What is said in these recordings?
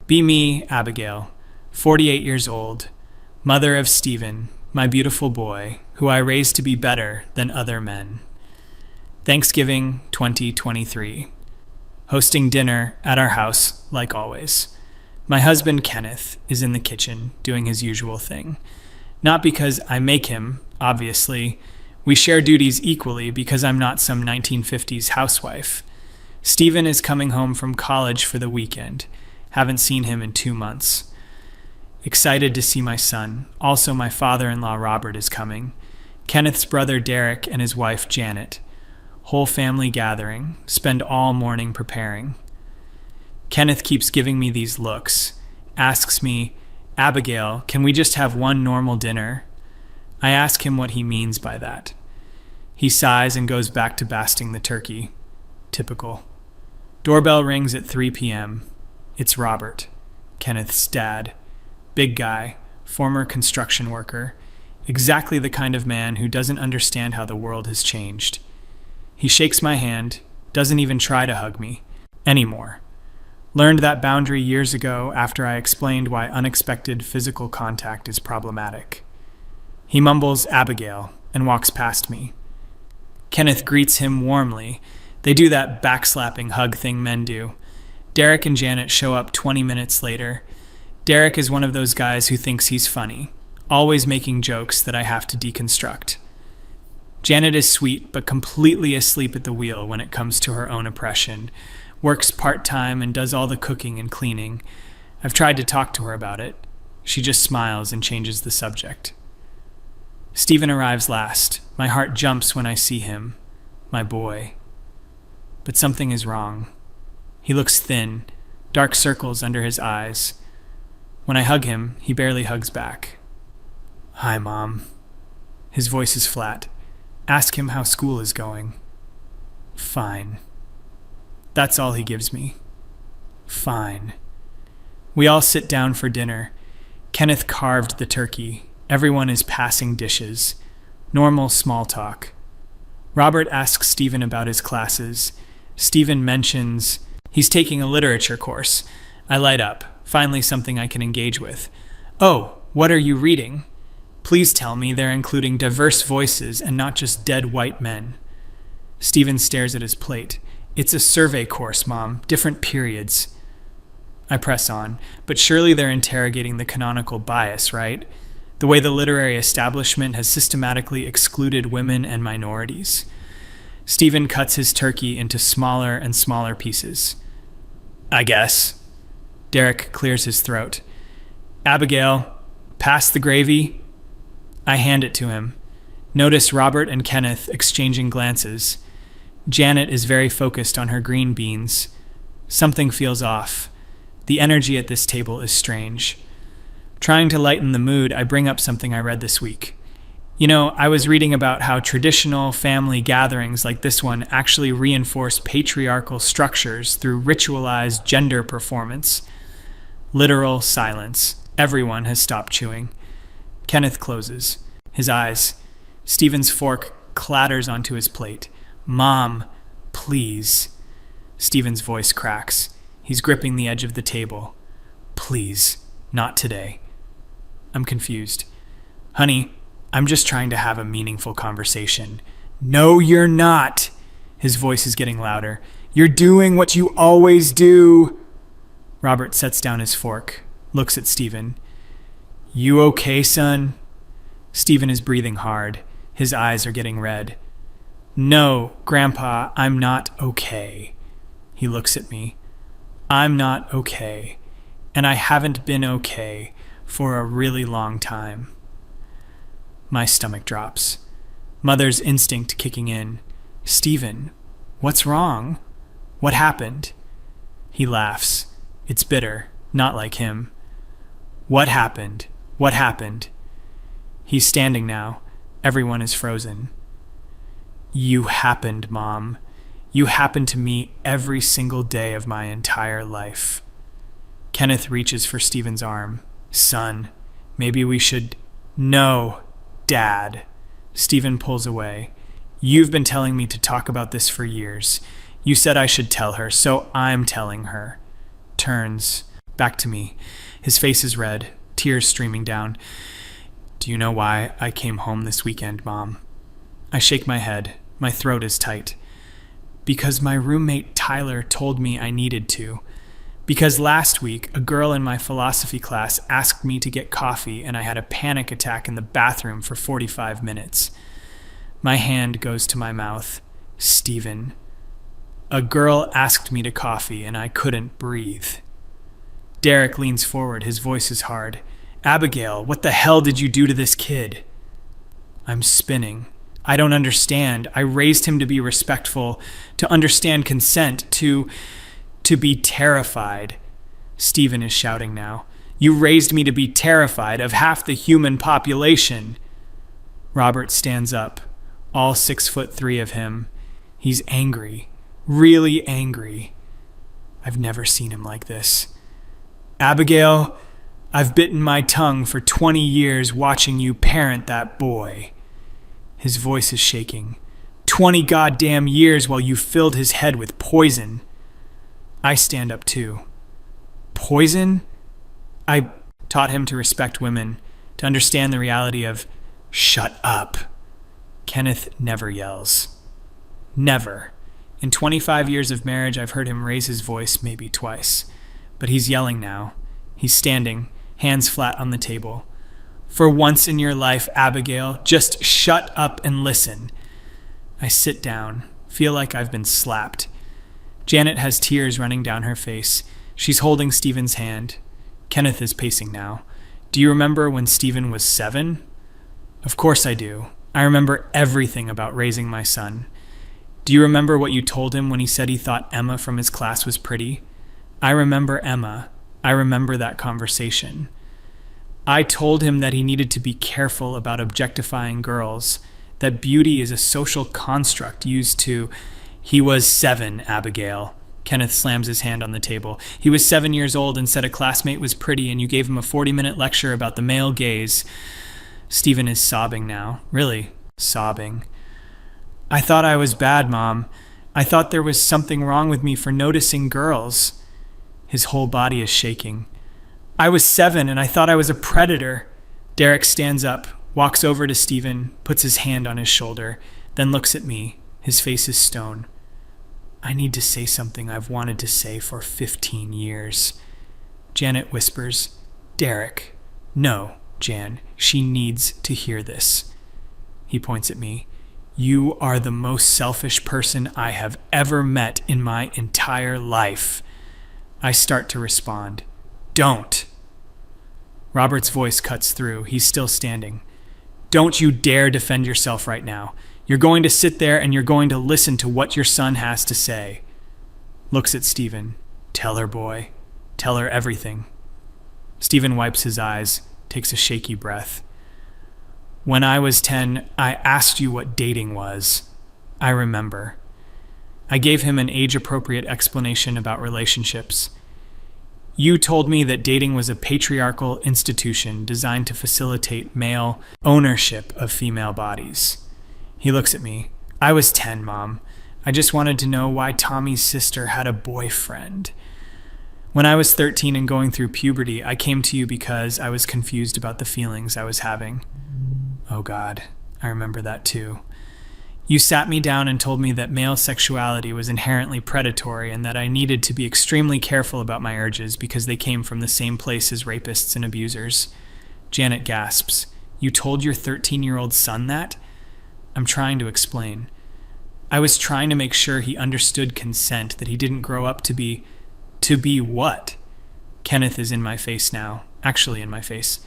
Be me, Abigail, 48 years old, mother of Stephen, my beautiful boy, who I raised to be better than other men. Thanksgiving 2023. Hosting dinner at our house, like always. My husband, Kenneth, is in the kitchen doing his usual thing. Not because I make him, obviously. We share duties equally because I'm not some 1950s housewife. Stephen is coming home from college for the weekend. Haven't seen him in 2 months. Excited to see my son. Also, my father-in-law, Robert, is coming. Kenneth's brother, Derek, and his wife, Janet. Whole family gathering. Spend all morning preparing. Kenneth keeps giving me these looks. Asks me, Abigail, can we just have one normal dinner? I ask him what he means by that. He sighs and goes back to basting the turkey. Typical. Doorbell rings at 3 p.m. It's Robert, Kenneth's dad. Big guy, former construction worker. Exactly the kind of man who doesn't understand how the world has changed. He shakes my hand, doesn't even try to hug me. Anymore. Learned that boundary years ago after I explained why unexpected physical contact is problematic. He mumbles Abigail and walks past me. Kenneth greets him warmly. They do that backslapping hug thing men do. Derek and Janet show up 20 minutes later. Derek is one of those guys who thinks he's funny, always making jokes that I have to deconstruct. Janet is sweet, but completely asleep at the wheel when it comes to her own oppression. Works part-time and does all the cooking and cleaning. I've tried to talk to her about it. She just smiles and changes the subject. Stephen arrives last. My heart jumps when I see him. My boy. But something is wrong. He looks thin, dark circles under his eyes. When I hug him, he barely hugs back. Hi, Mom. His voice is flat. Ask him how school is going. Fine. That's all he gives me. Fine. We all sit down for dinner. Kenneth carved the turkey. Everyone is passing dishes. Normal small talk. Robert asks Stephen about his classes. Stephen mentions he's taking a literature course. I light up. Finally something I can engage with. Oh, what are you reading? Please tell me they're including diverse voices and not just dead white men. Stephen stares at his plate. It's a survey course, Mom. Different periods. I press on. But surely they're interrogating the canonical bias, right? The way the literary establishment has systematically excluded women and minorities. Stephen cuts his turkey into smaller and smaller pieces. I guess. Derek clears his throat. Abigail, pass the gravy. I hand it to him. Notice Robert and Kenneth exchanging glances. Janet is very focused on her green beans. Something feels off. The energy at this table is strange. Trying to lighten the mood, I bring up something I read this week. You know, I was reading about how traditional family gatherings like this one actually reinforce patriarchal structures through ritualized gender performance. Literal silence. Everyone has stopped chewing. Kenneth closes. His eyes. Stephen's fork clatters onto his plate. Mom, please. Stephen's voice cracks. He's gripping the edge of the table. Please, not today. I'm confused. Honey, I'm just trying to have a meaningful conversation. No, you're not. His voice is getting louder. You're doing what you always do. Robert sets down his fork, looks at Stephen. You okay, son? Stephen is breathing hard. His eyes are getting red. No, Grandpa, I'm not okay. He looks at me. I'm not okay. And I haven't been okay for a really long time. My stomach drops. Mother's instinct kicking in. Stephen, what's wrong? What happened? He laughs. It's bitter, not like him. What happened? What happened? He's standing now. Everyone is frozen. You happened, Mom. You happened to me every single day of my entire life. Kenneth reaches for Stephen's arm. Son, maybe we should... No, Dad. Stephen pulls away. You've been telling me to talk about this for years. You said I should tell her, so I'm telling her. Turns. back to me. His face is red, tears streaming down. Do you know why I came home this weekend, Mom? I shake my head. My throat is tight. Because my roommate Tyler told me I needed to. Because last week, a girl in my philosophy class asked me to get coffee and I had a panic attack in the bathroom for 45 minutes. My hand goes to my mouth. Stephen. A girl asked me to coffee and I couldn't breathe. Derek leans forward. His voice is hard. Abigail, what the hell did you do to this kid? I'm spinning. I don't understand. I raised him to be respectful, to understand consent, to be terrified. Stephen is shouting now. You raised me to be terrified of half the human population. Robert stands up, all 6'3" of him. He's angry, really angry. I've never seen him like this. Abigail, I've bitten my tongue for 20 years watching you parent that boy. His voice is shaking. 20 goddamn years while you filled his head with poison. I stand up too. Poison? I taught him to respect women, to understand the reality of shut up. Kenneth never yells. Never. In 25 years of marriage, I've heard him raise his voice maybe twice. But he's yelling now. He's standing, hands flat on the table. For once in your life, Abigail, just shut up and listen. I sit down, feel like I've been slapped. Janet has tears running down her face. She's holding Stephen's hand. Kenneth is pacing now. Do you remember when Stephen was 7? Of course I do. I remember everything about raising my son. Do you remember what you told him when he said he thought Emma from his class was pretty? I remember Emma. I remember that conversation. I told him that he needed to be careful about objectifying girls, that beauty is a social construct used to... He was 7, Abigail. Kenneth slams his hand on the table. He was 7 years old and said a classmate was pretty and you gave him a 40-minute lecture about the male gaze. Stephen is sobbing now. Really, sobbing. I thought I was bad, Mom. I thought there was something wrong with me for noticing girls. His whole body is shaking. I was 7 and I thought I was a predator. Derek stands up, walks over to Stephen, puts his hand on his shoulder, then looks at me. His face is stone. I need to say something I've wanted to say for 15 years. Janet whispers, Derek. No, Jan, she needs to hear this. He points at me. You are the most selfish person I have ever met in my entire life. I start to respond. Don't. Robert's voice cuts through. He's still standing. Don't you dare defend yourself right now. You're going to sit there and you're going to listen to what your son has to say. Looks at Stephen. Tell her, boy. Tell her everything. Stephen wipes his eyes, takes a shaky breath. When I was 10, I asked you what dating was. I remember. I gave him an age-appropriate explanation about relationships. You told me that dating was a patriarchal institution designed to facilitate male ownership of female bodies. He looks at me. I was 10, Mom. I just wanted to know why Tommy's sister had a boyfriend. When I was 13 and going through puberty, I came to you because I was confused about the feelings I was having. Oh God, I remember that too. You sat me down and told me that male sexuality was inherently predatory and that I needed to be extremely careful about my urges because they came from the same place as rapists and abusers. Janet gasps. You told your 13-year-old son that? I'm trying to explain. I was trying to make sure he understood consent, that he didn't grow up to be what? Kenneth is in my face now, actually in my face.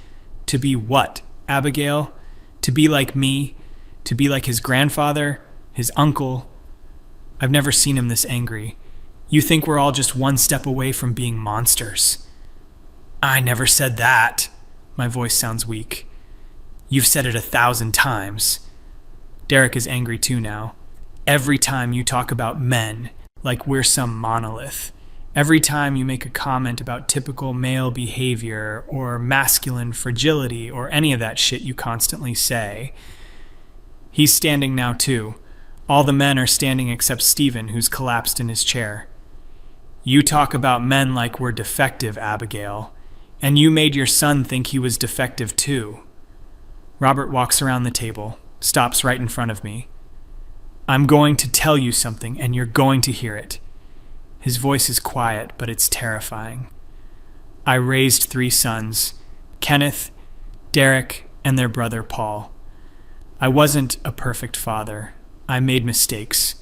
To be what, Abigail? To be like me? To be like his grandfather? His uncle? I've never seen him this angry. You think we're all just one step away from being monsters. I never said that. My voice sounds weak. You've said it 1,000 times. Derek is angry too now. Every time you talk about men, like we're some monolith. Every time you make a comment about typical male behavior or masculine fragility or any of that shit you constantly say. He's standing now too. All the men are standing except Stephen, who's collapsed in his chair. You talk about men like we're defective, Abigail. And you made your son think he was defective too. Robert walks around the table, stops right in front of me. I'm going to tell you something, and you're going to hear it. His voice is quiet, but it's terrifying. I raised 3 sons, Kenneth, Derek, and their brother Paul. I wasn't a perfect father. I made mistakes.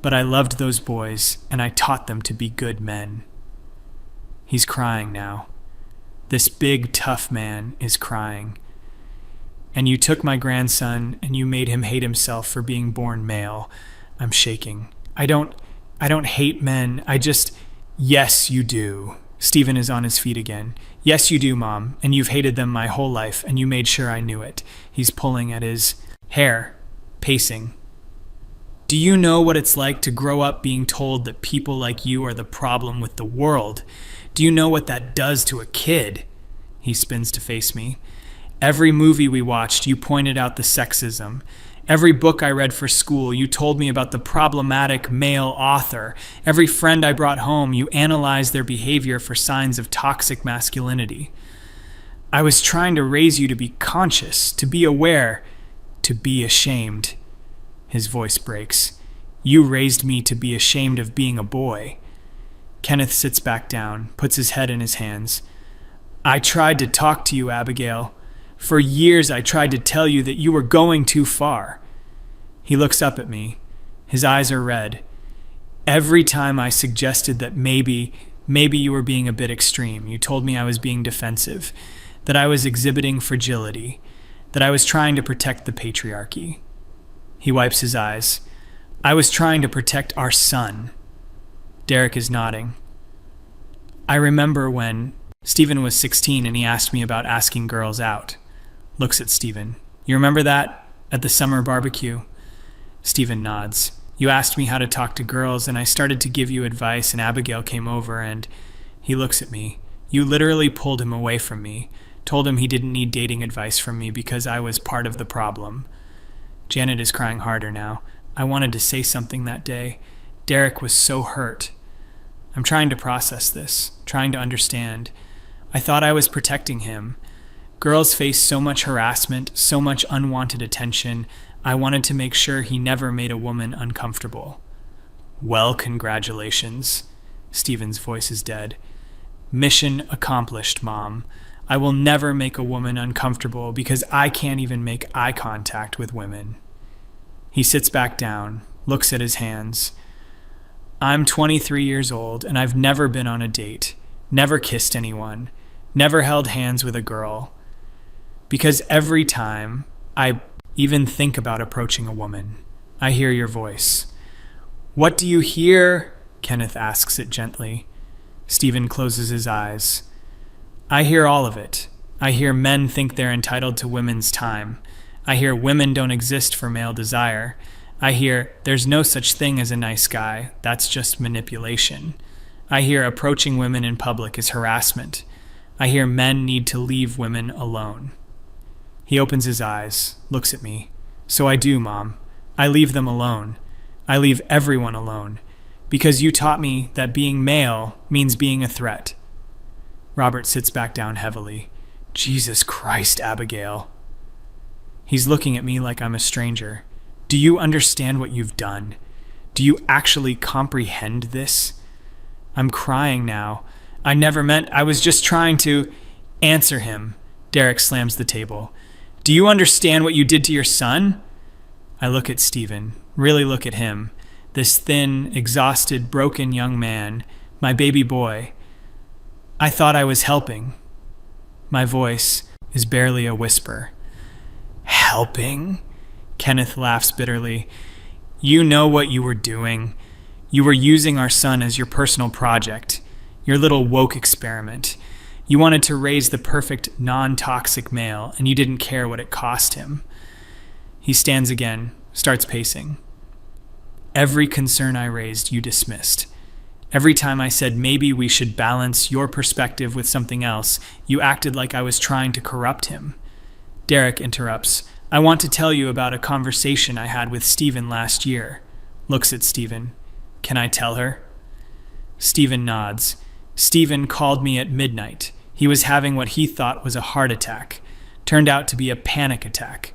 But I loved those boys, and I taught them to be good men. He's crying now. This big, tough man is crying. And you took my grandson, and you made him hate himself for being born male. I'm shaking. I don't hate men. Yes, you do. Stephen is on his feet again. Yes, you do, Mom, and you've hated them my whole life, and you made sure I knew it. He's pulling at his hair, pacing. Do you know what it's like to grow up being told that people like you are the problem with the world? Do you know what that does to a kid? He spins to face me. Every movie we watched, you pointed out the sexism. Every book I read for school, you told me about the problematic male author. Every friend I brought home, you analyzed their behavior for signs of toxic masculinity. I was trying to raise you to be conscious, to be aware, to be ashamed. His voice breaks. You raised me to be ashamed of being a boy. Kenneth sits back down, puts his head in his hands. I tried to talk to you, Abigail. For years I tried to tell you that you were going too far. He looks up at me. His eyes are red. Every time I suggested that maybe you were being a bit extreme, you told me I was being defensive, that I was exhibiting fragility, that I was trying to protect the patriarchy. He wipes his eyes. I was trying to protect our son. Derek is nodding. I remember when Stephen was 16 and he asked me about asking girls out. Looks at Stephen. You remember that? At the summer barbecue? Stephen nods. You asked me how to talk to girls, and I started to give you advice, and Abigail came over, and he looks at me. You literally pulled him away from me, told him he didn't need dating advice from me because I was part of the problem. Janet is crying harder now. I wanted to say something that day. Derek was so hurt. I'm trying to process this, trying to understand. I thought I was protecting him. Girls face so much harassment, so much unwanted attention. I wanted to make sure he never made a woman uncomfortable. Well, congratulations. Stephen's voice is dead. Mission accomplished, Mom. I will never make a woman uncomfortable because I can't even make eye contact with women. He sits back down, looks at his hands. I'm 23 years old and I've never been on a date, never kissed anyone, never held hands with a girl. Because every time I even think about approaching a woman, I hear your voice. What do you hear? Kenneth asks it gently. Stephen closes his eyes. I hear all of it. I hear men think they're entitled to women's time. I hear women don't exist for male desire. I hear there's no such thing as a nice guy. That's just manipulation. I hear approaching women in public is harassment. I hear men need to leave women alone. He opens his eyes, looks at me. So I do, Mom. I leave them alone. I leave everyone alone. Because you taught me that being male means being a threat. Robert sits back down heavily. Jesus Christ, Abigail. He's looking at me like I'm a stranger. Do you understand what you've done? Do you actually comprehend this? I'm crying now. I never meant. I was just trying to answer him. Derek slams the table. Do you understand what you did to your son? I look at Stephen, really look at him, this thin, exhausted, broken young man, my baby boy. I thought I was helping. My voice is barely a whisper. Helping? Kenneth laughs bitterly. You know what you were doing. You were using our son as your personal project, your little woke experiment. You wanted to raise the perfect, non-toxic male, and you didn't care what it cost him. He stands again, starts pacing. Every concern I raised, you dismissed. Every time I said maybe we should balance your perspective with something else, you acted like I was trying to corrupt him. Derek interrupts. I want to tell you about a conversation I had with Stephen last year. Looks at Stephen. Can I tell her? Stephen nods. Stephen called me at midnight. He was having what he thought was a heart attack. Turned out to be a panic attack.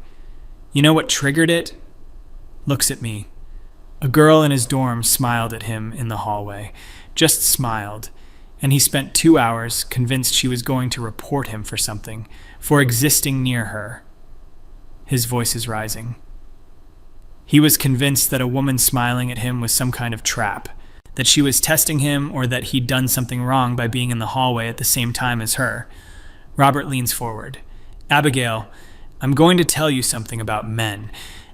You know what triggered it? Looks at me. A girl in his dorm smiled at him in the hallway. Just smiled. And he spent 2 hours convinced she was going to report him for something, for existing near her. His voice is rising. He was convinced that a woman smiling at him was some kind of trap, that she was testing him or that he'd done something wrong by being in the hallway at the same time as her. Robert leans forward. Abigail, I'm going to tell you something about men.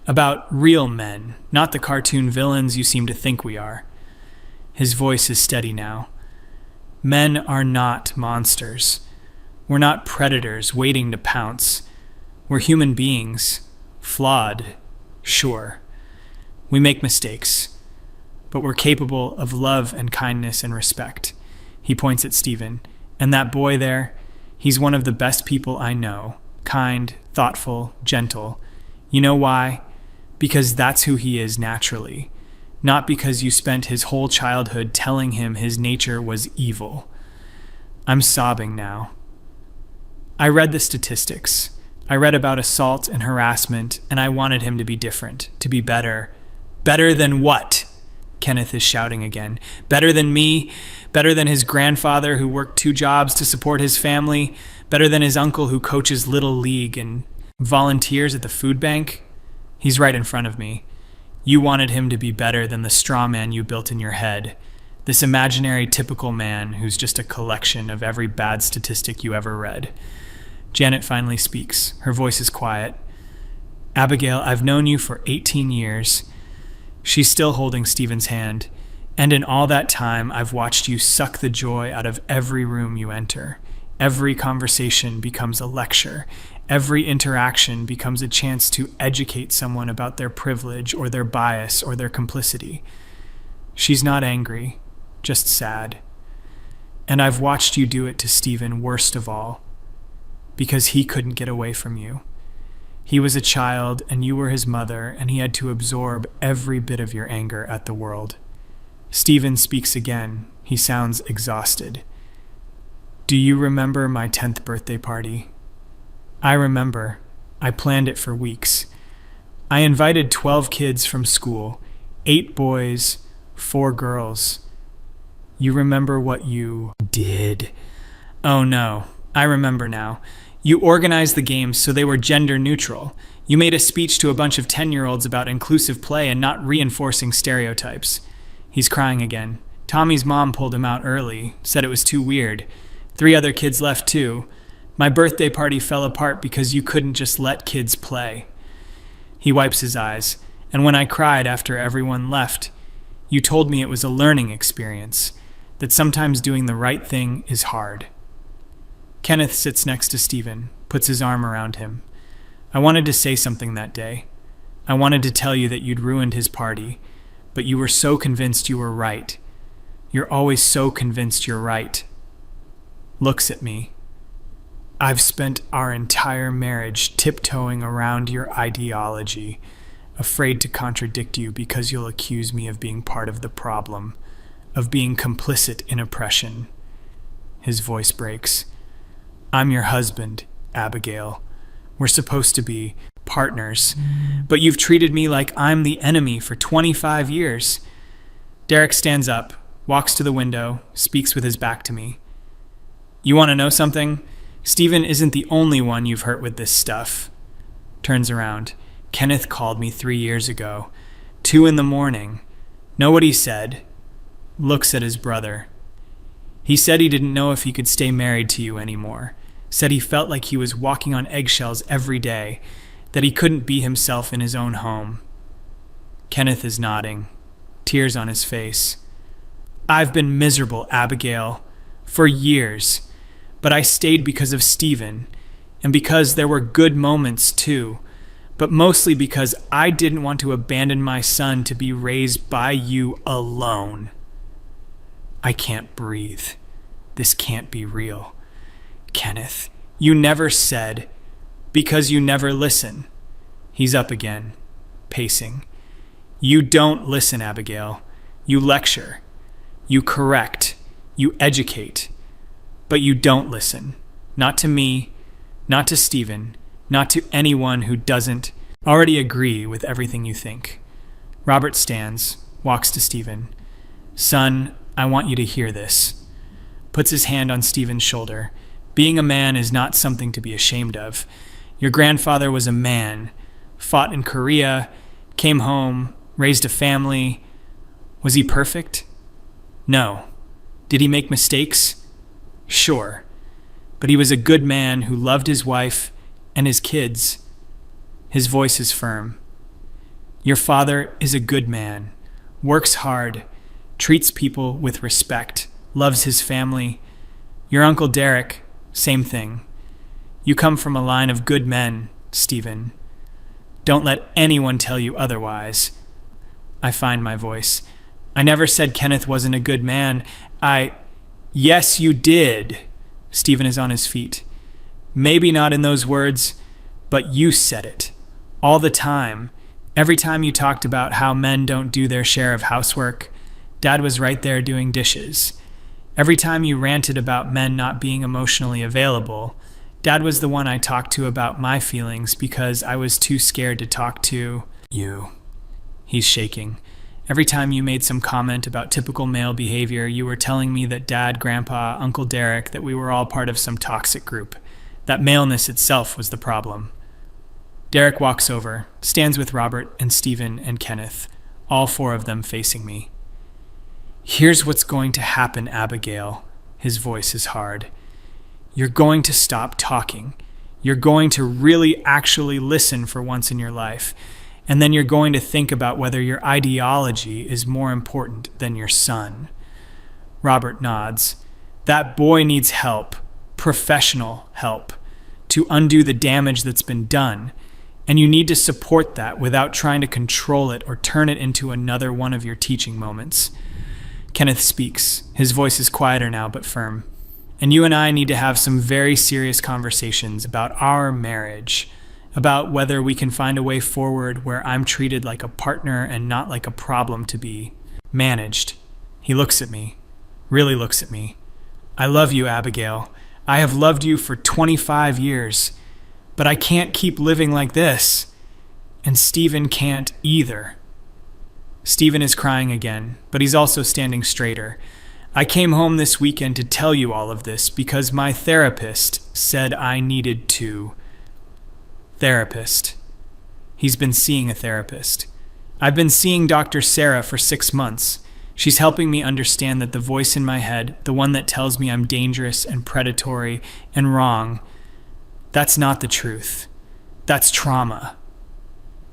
About real men, not the cartoon villains you seem to think we are. His voice is steady now. Men are not monsters. We're not predators waiting to pounce. We're human beings. Flawed, sure. We make mistakes. But we're capable of love and kindness and respect. He points at Stephen. And that boy there, he's one of the best people I know. Kind, thoughtful, gentle. You know why? Because that's who he is naturally. Not because you spent his whole childhood telling him his nature was evil. I'm sobbing now. I read the statistics. I read about assault and harassment, and I wanted him to be different, to be better. Better than what? Kenneth is shouting again. Better than me? Better than his grandfather who worked 2 jobs to support his family? Better than his uncle who coaches Little League and volunteers at the food bank? He's right in front of me. You wanted him to be better than the straw man you built in your head. This imaginary typical man who's just a collection of every bad statistic you ever read. Janet finally speaks. Her voice is quiet. Abigail, I've known you for 18 years. She's still holding Stephen's hand. And in all that time, I've watched you suck the joy out of every room you enter. Every conversation becomes a lecture. Every interaction becomes a chance to educate someone about their privilege or their bias or their complicity. She's not angry, just sad. And I've watched you do it to Stephen worst of all, because he couldn't get away from you. He was a child and you were his mother, and he had to absorb every bit of your anger at the world. Stephen speaks again. He sounds exhausted. Do you remember my 10th birthday party? I remember. I planned it for weeks. I invited 12 kids from school, 8 boys, 4 girls. You remember what you did? Oh no, I remember now. You organized the games so they were gender neutral. You made a speech to a bunch of 10-year-olds about inclusive play and not reinforcing stereotypes. He's crying again. Tommy's mom pulled him out early, said it was too weird. 3 other kids left too. My birthday party fell apart because you couldn't just let kids play. He wipes his eyes, and when I cried after everyone left, you told me it was a learning experience, that sometimes doing the right thing is hard. Kenneth sits next to Stephen, puts his arm around him. I wanted to say something that day. I wanted to tell you that you'd ruined his party, but you were so convinced you were right. You're always so convinced you're right. Looks at me. I've spent our entire marriage tiptoeing around your ideology, afraid to contradict you because you'll accuse me of being part of the problem, of being complicit in oppression. His voice breaks. I'm your husband, Abigail. We're supposed to be partners, but you've treated me like I'm the enemy for 25 years. Derek stands up, walks to the window, speaks with his back to me. You want to know something? Stephen isn't the only one you've hurt with this stuff. Turns around. Kenneth called me 3 years ago. 2 a.m. Know what he said? Looks at his brother. He said he didn't know if he could stay married to you anymore. Said he felt like he was walking on eggshells every day, that he couldn't be himself in his own home. Kenneth is nodding, tears on his face. I've been miserable, Abigail, for years. But I stayed because of Stephen, and because there were good moments too, but mostly because I didn't want to abandon my son to be raised by you alone. I can't breathe. This can't be real. Kenneth, you never said, because you never listen. He's up again, pacing. You don't listen, Abigail. You lecture. You correct. You educate, but you don't listen. Not to me, not to Stephen, not to anyone who doesn't already agree with everything you think. Robert stands, walks to Stephen. Son, I want you to hear this. Puts his hand on Stephen's shoulder. Being a man is not something to be ashamed of. Your grandfather was a man, fought in Korea, came home, raised a family. Was he perfect? No. Did he make mistakes? Sure. But he was a good man who loved his wife and his kids. His voice is firm. Your father is a good man, works hard, treats people with respect, loves his family. Your Uncle Derek, same thing. You come from a line of good men, Stephen. Don't let anyone tell you otherwise. I find my voice. I never said Kenneth wasn't a good man. Yes, you did. Stephen is on his feet. Maybe not in those words, but you said it. All the time. Every time you talked about how men don't do their share of housework, Dad was right there doing dishes. Every time you ranted about men not being emotionally available, Dad was the one I talked to about my feelings because I was too scared to talk to you. He's shaking. Every time you made some comment about typical male behavior, you were telling me that Dad, Grandpa, Uncle Derek, that we were all part of some toxic group. That maleness itself was the problem. Derek walks over, stands with Robert and Stephen and Kenneth, all four of them facing me. Here's what's going to happen, Abigail. His voice is hard. You're going to stop talking. You're going to really actually listen for once in your life. And then you're going to think about whether your ideology is more important than your son. Robert nods. That boy needs help, professional help, to undo the damage that's been done. And you need to support that without trying to control it or turn it into another one of your teaching moments. Kenneth speaks. His voice is quieter now, but firm. And you and I need to have some very serious conversations about our marriage, about whether we can find a way forward where I'm treated like a partner and not like a problem to be managed. He looks at me, really looks at me. I love you, Abigail. I have loved you for 25 years. But I can't keep living like this. And Stephen can't either. Stephen is crying again, but he's also standing straighter. I came home this weekend to tell you all of this because my therapist said I needed to. Therapist. He's been seeing a therapist. I've been seeing Dr. Sarah for 6 months. She's helping me understand that the voice in my head, the one that tells me I'm dangerous and predatory and wrong, that's not the truth. That's trauma.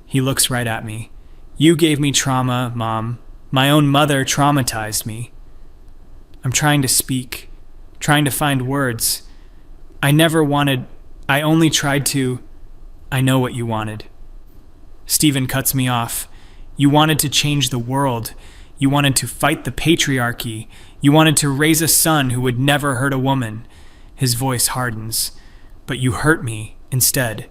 He looks right at me. You gave me trauma, Mom. My own mother traumatized me. I'm trying to speak, trying to find words. I only tried to. I know what you wanted. Stephen cuts me off. You wanted to change the world. You wanted to fight the patriarchy. You wanted to raise a son who would never hurt a woman. His voice hardens. But you hurt me instead.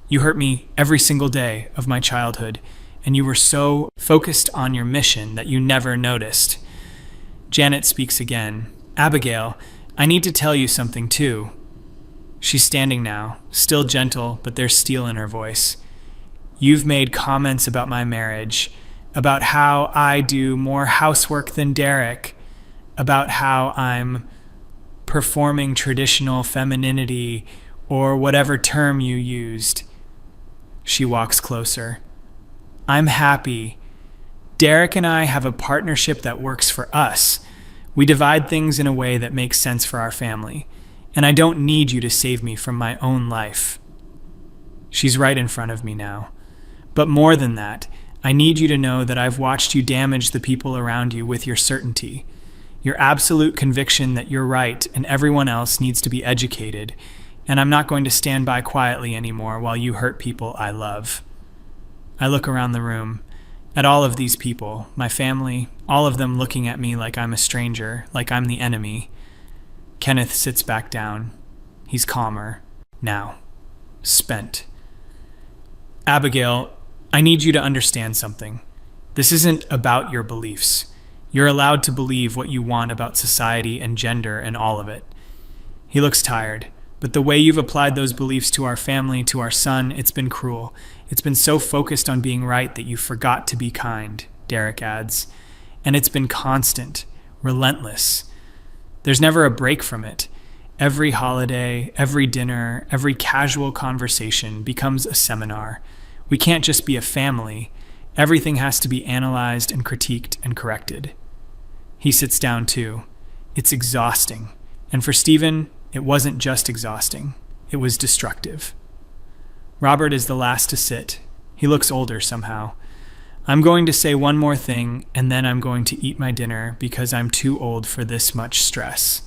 You hurt me every single day of my childhood, and you were so focused on your mission that you never noticed. Janet speaks again. Abigail, I need to tell you something too. She's standing now, still gentle, but there's steel in her voice. You've made comments about my marriage, about how I do more housework than Derek, about how I'm performing traditional femininity, or whatever term you used. She walks closer. I'm happy. Derek and I have a partnership that works for us. We divide things in a way that makes sense for our family, and I don't need you to save me from my own life. She's right in front of me now. But more than that, I need you to know that I've watched you damage the people around you with your certainty, your absolute conviction that you're right and everyone else needs to be educated, and I'm not going to stand by quietly anymore while you hurt people I love. I look around the room, at all of these people, my family, all of them looking at me like I'm a stranger, like I'm the enemy. Kenneth sits back down. He's calmer, now, spent. Abigail, I need you to understand something. This isn't about your beliefs. You're allowed to believe what you want about society and gender and all of it. He looks tired, but the way you've applied those beliefs to our family, to our son, it's been cruel. It's been so focused on being right that you forgot to be kind, Derek adds. And it's been constant, relentless. There's never a break from it. Every holiday, every dinner, every casual conversation becomes a seminar. We can't just be a family. Everything has to be analyzed and critiqued and corrected. He sits down too. It's exhausting. And for Stephen, it wasn't just exhausting. It was destructive. Robert is the last to sit. He looks older somehow. I'm going to say one more thing, and then I'm going to eat my dinner because I'm too old for this much stress.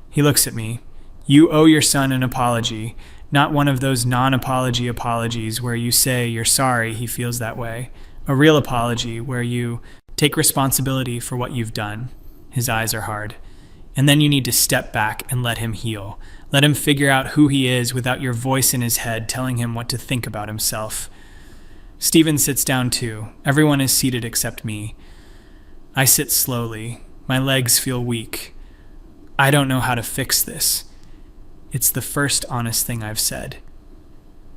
He looks at me. You owe your son an apology, not one of those non-apology apologies where you say you're sorry he feels that way. A real apology where you take responsibility for what you've done. His eyes are hard. And then you need to step back and let him heal. Let him figure out who he is without your voice in his head telling him what to think about himself. Stephen sits down too. Everyone is seated except me. I sit slowly. My legs feel weak. I don't know how to fix this. It's the first honest thing I've said.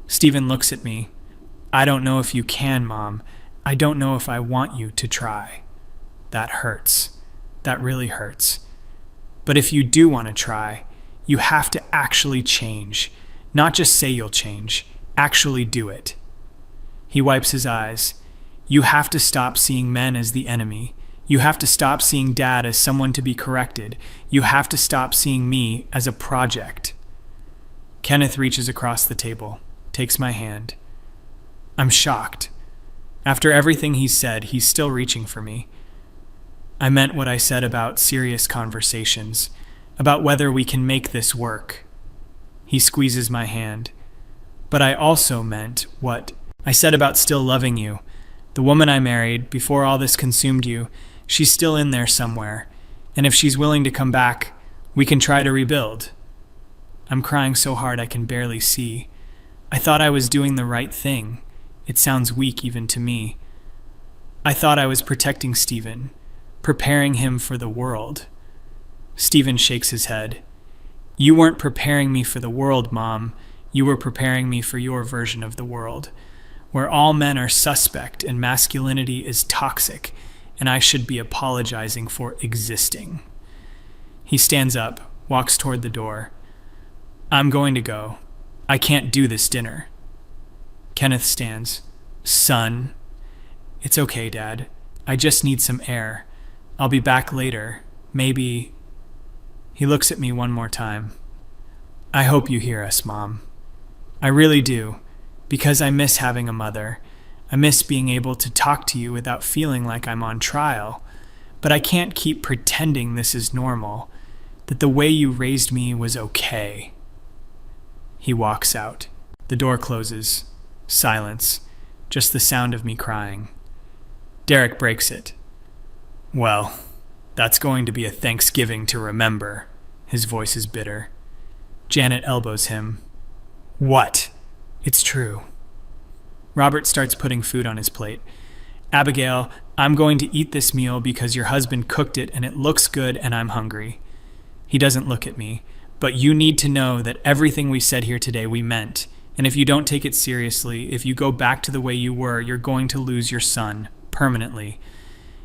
Stephen looks at me. I don't know if you can, Mom. I don't know if I want you to try. That hurts. That really hurts. But if you do want to try, you have to actually change. Not just say you'll change. Actually do it. He wipes his eyes. You have to stop seeing men as the enemy. You have to stop seeing Dad as someone to be corrected. You have to stop seeing me as a project. Kenneth reaches across the table, takes my hand. I'm shocked. After everything he said, he's still reaching for me. I meant what I said about serious conversations, about whether we can make this work. He squeezes my hand. But I also meant what I said about still loving you. The woman I married, before all this consumed you, she's still in there somewhere. And if she's willing to come back, we can try to rebuild. I'm crying so hard I can barely see. I thought I was doing the right thing. It sounds weak even to me. I thought I was protecting Stephen, preparing him for the world. Stephen shakes his head. You weren't preparing me for the world, Mom. You were preparing me for your version of the world, where all men are suspect and masculinity is toxic, and I should be apologizing for existing. He stands up, walks toward the door. I'm going to go. I can't do this dinner. Kenneth stands. Son. It's okay, Dad. I just need some air. I'll be back later. Maybe. He looks at me one more time. I hope you hear us, Mom. I really do, because I miss having a mother. I miss being able to talk to you without feeling like I'm on trial. But I can't keep pretending this is normal, that the way you raised me was okay. He walks out. The door closes. Silence. Just the sound of me crying. Derek breaks it. Well, that's going to be a Thanksgiving to remember. His voice is bitter. Janet elbows him. What? It's true. Robert starts putting food on his plate. Abigail, I'm going to eat this meal because your husband cooked it and it looks good and I'm hungry. He doesn't look at me, but you need to know that everything we said here today we meant. And if you don't take it seriously, if you go back to the way you were, you're going to lose your son, permanently.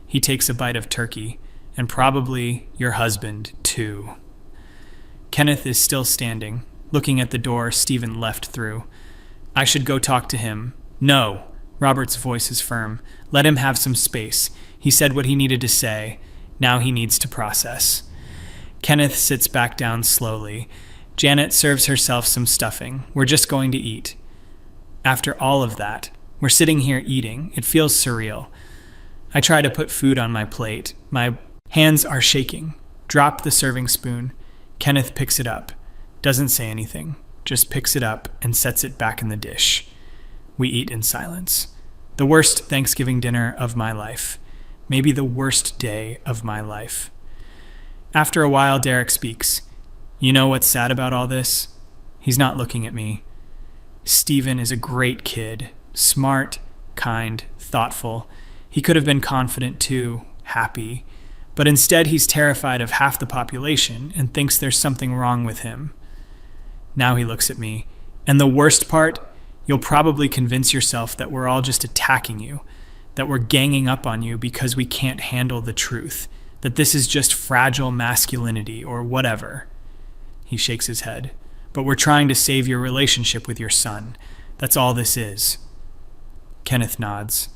He takes a bite of turkey, and probably your husband, too. Kenneth is still standing, looking at the door Stephen left through. I should go talk to him. No. Robert's voice is firm. Let him have some space. He said what he needed to say. Now he needs to process. Kenneth sits back down slowly. Janet serves herself some stuffing. We're just going to eat. After all of that, we're sitting here eating. It feels surreal. I try to put food on my plate. My hands are shaking. Drop the serving spoon. Kenneth picks it up. Doesn't say anything. Just picks it up and sets it back in the dish. We eat in silence. The worst Thanksgiving dinner of my life. Maybe the worst day of my life. After a while, Derek speaks. You know what's sad about all this? He's not looking at me. Stephen is a great kid. Smart, kind, thoughtful. He could have been confident too, happy. But instead he's terrified of half the population and thinks there's something wrong with him. Now he looks at me. And the worst part, you'll probably convince yourself that we're all just attacking you, that we're ganging up on you because we can't handle the truth, that this is just fragile masculinity or whatever. He shakes his head. But we're trying to save your relationship with your son. That's all this is. Kenneth nods.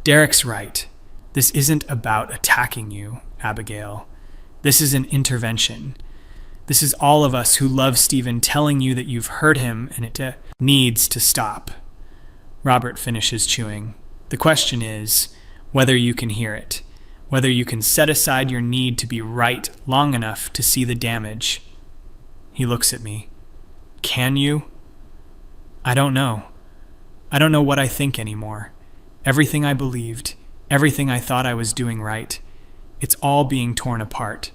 Derek's right. This isn't about attacking you, Abigail. This is an intervention. This is all of us who love Stephen telling you that you've hurt him and it needs to stop. Robert finishes chewing. The question is whether you can hear it, whether you can set aside your need to be right long enough to see the damage. He looks at me. Can you? I don't know. I don't know what I think anymore. Everything I believed, everything I thought I was doing right, it's all being torn apart.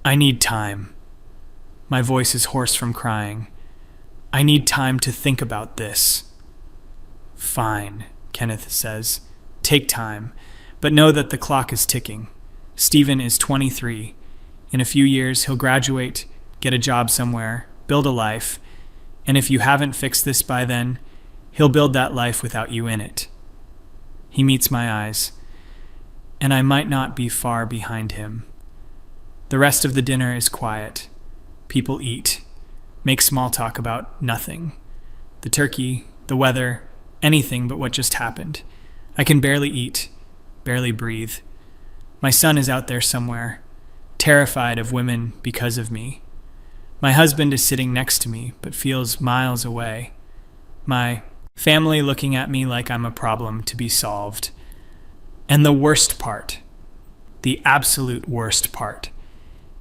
I need time. My voice is hoarse from crying. I need time to think about this. Fine, Kenneth says. Take time, but know that the clock is ticking. Stephen is 23. In a few years, he'll graduate, get a job somewhere, build a life, and if you haven't fixed this by then, he'll build that life without you in it. He meets my eyes, and I might not be far behind him. The rest of the dinner is quiet. People eat, make small talk about nothing. The turkey, the weather, anything but what just happened. I can barely eat, barely breathe. My son is out there somewhere, terrified of women because of me. My husband is sitting next to me, but feels miles away. My family looking at me like I'm a problem to be solved. And the worst part, the absolute worst part,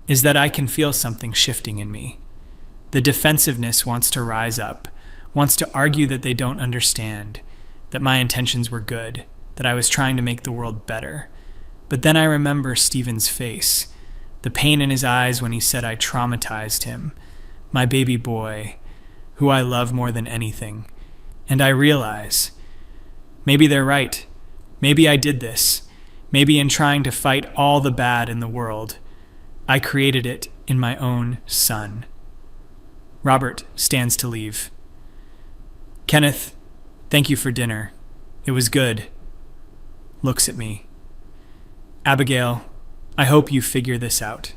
is that I can feel something shifting in me. The defensiveness wants to rise up, wants to argue that they don't understand, that my intentions were good, that I was trying to make the world better. But then I remember Stephen's face, the pain in his eyes when he said I traumatized him, my baby boy, who I love more than anything. And I realize, maybe they're right. Maybe I did this. Maybe in trying to fight all the bad in the world, I created it in my own son. Robert stands to leave. Kenneth, thank you for dinner. It was good. Looks at me. Abigail, I hope you figure this out,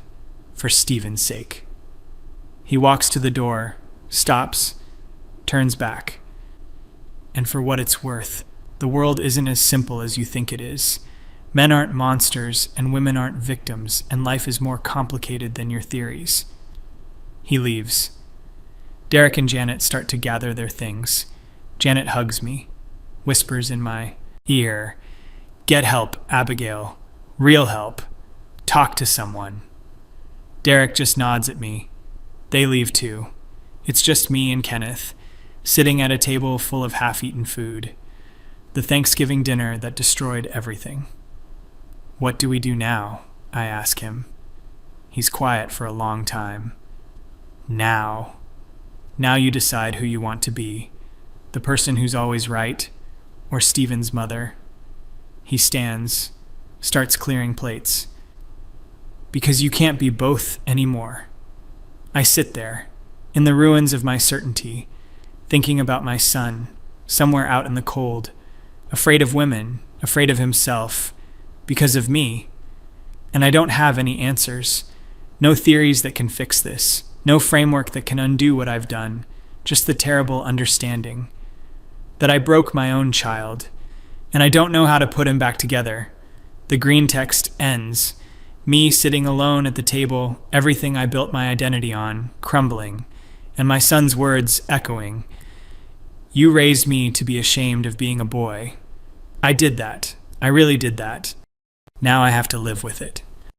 for Stephen's sake. He walks to the door, stops, turns back. And for what it's worth, the world isn't as simple as you think it is. Men aren't monsters, and women aren't victims, and life is more complicated than your theories. He leaves. Derek and Janet start to gather their things. Janet hugs me, whispers in my ear, "Get help, Abigail. Real help. Talk to someone." Derek just nods at me. They leave too. It's just me and Kenneth, sitting at a table full of half-eaten food. The Thanksgiving dinner that destroyed everything. What do we do now? I ask him. He's quiet for a long time. Now. Now you decide who you want to be. The person who's always right, or Stephen's mother. He stands, starts clearing plates. Because you can't be both anymore. I sit there, in the ruins of my certainty, thinking about my son, somewhere out in the cold, afraid of women, afraid of himself, because of me. And I don't have any answers, no theories that can fix this, no framework that can undo what I've done, just the terrible understanding that I broke my own child, and I don't know how to put him back together. The green text ends, me sitting alone at the table, everything I built my identity on, crumbling, and my son's words echoing. You raised me to be ashamed of being a boy. I did that. I really did that. Now I have to live with it.